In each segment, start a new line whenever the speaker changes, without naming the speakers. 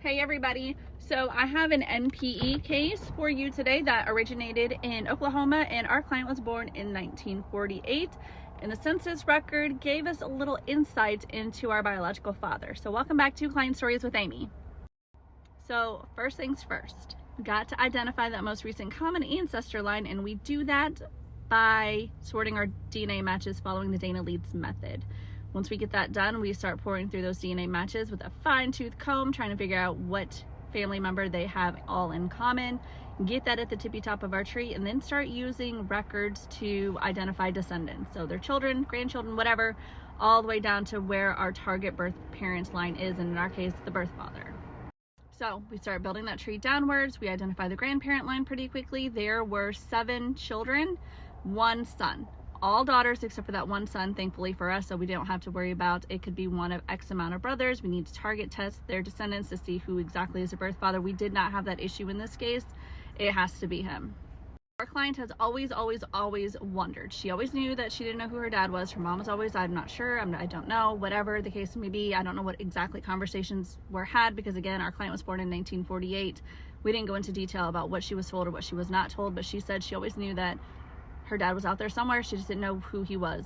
Hey everybody, so I have an NPE case for you today that originated in Oklahoma, and our client was born in 1948, and the census record gave us a little insight into our biological father. So welcome back to Client Stories with Amy. So first things first, we got to identify that most recent common ancestor line, and we do that by sorting our DNA matches following the Dana-Leeds method. Once we get that done, we start pouring through those DNA matches with a fine-tooth comb, trying to figure out what family member they have all in common, get that at the tippy top of our tree, and then start using records to identify descendants. So their children, grandchildren, whatever, all the way down to where our target birth parents line is, and in our case, the birth father. So we start building that tree downwards. We identify the grandparent line pretty quickly. There were 7 children, 1 son. All daughters except for that 1 son, thankfully for us, so we don't have to worry about it could be one of X amount of brothers. We need to target test their descendants to see who exactly is the birth father. We did not have that issue in this case. It has to be him. Our client has always wondered. She always knew that she didn't know who her dad was. Her mom was always, I'm not sure, I don't know, whatever the case may be. I don't know what exactly conversations were had because, again, our client was born in 1948. We didn't go into detail about what she was told or what she was not told, but she said she always knew that her dad was out there somewhere. She just didn't know who he was.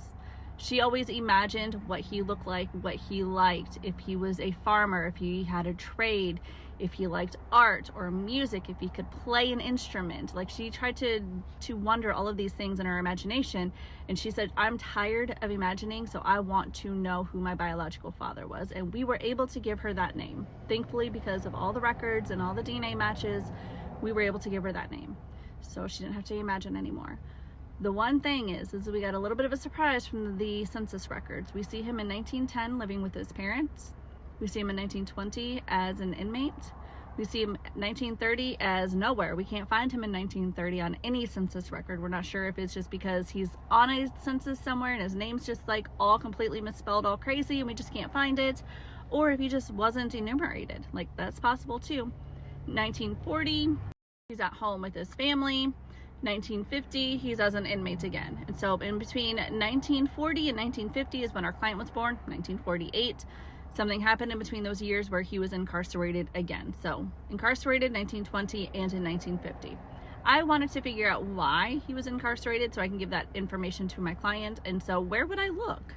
She always imagined what he looked like, what he liked, if he was a farmer, if he had a trade, if he liked art or music, if he could play an instrument. Like, she tried to wonder all of these things in her imagination, and she said, I'm tired of imagining, so I want to know who my biological father was. And we were able to give her that name. Thankfully, because of all the records and all the DNA matches, we were able to give her that name. So she didn't have to imagine anymore. The one thing is we got a little bit of a surprise from the census records. We see him in 1910 living with his parents. We see him in 1920 as an inmate. We see him 1930 as nowhere. We can't find him in 1930 on any census record. We're not sure if it's just because he's on a census somewhere and his name's just like all completely misspelled, all crazy, and we just can't find it, or if he just wasn't enumerated. Like, that's possible too. 1940, he's at home with his family. 1950, he's as an inmate again. And so in between 1940 and 1950 is when our client was born. 1948, something happened in between those years where he was incarcerated again. So incarcerated 1920 and in 1950. I wanted to figure out why he was incarcerated so I can give that information to my client. And so where would I look?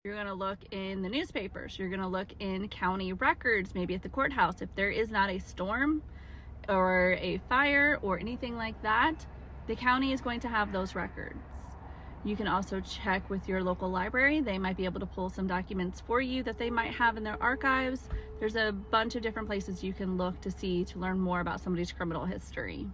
You're going to look in the newspapers. You're going to look in county records, maybe at the courthouse. If there is not a storm or a fire or anything like that, the county is going to have those records. You can also check with your local library. They might be able to pull some documents for you that they might have in their archives. There's a bunch of different places you can look to learn more about somebody's criminal history.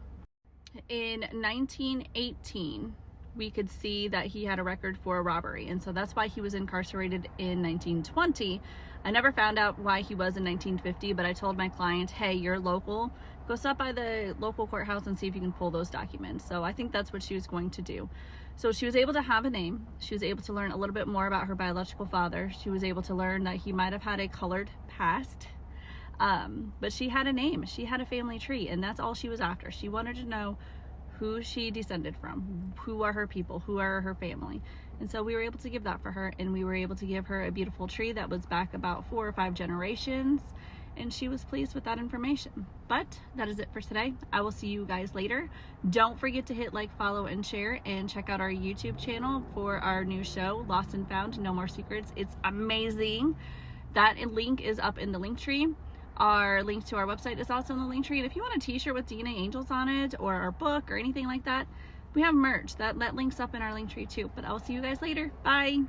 In 1918, we could see that he had a record for a robbery, and so that's why he was incarcerated in 1920. I never found out why he was in 1950, but I told my client, hey, you're local, go stop by the local courthouse and see if you can pull those documents. So I think that's what she was going to do. So she was able to have a name. She was able to learn a little bit more about her biological father. She was able to learn that he might have had a colored past, but she had a name. She had a family tree, and that's all she was after. She wanted to know who she descended from, who are her people, who are her family. And so we were able to give that for her, and we were able to give her a beautiful tree that was back about 4 or 5 generations, and she was pleased with that information. But that is it for today. I will see you guys later. Don't forget to hit like, follow, and share, and check out our YouTube channel for our new show, Lost and Found, No More Secrets. It's amazing. That link is up in the link tree. Our link to our website is also in the link tree. And if you want a t-shirt with DNA Angels on it, or our book, or anything like that, we have merch. That link's up in our link tree too. But I'll see you guys later. Bye.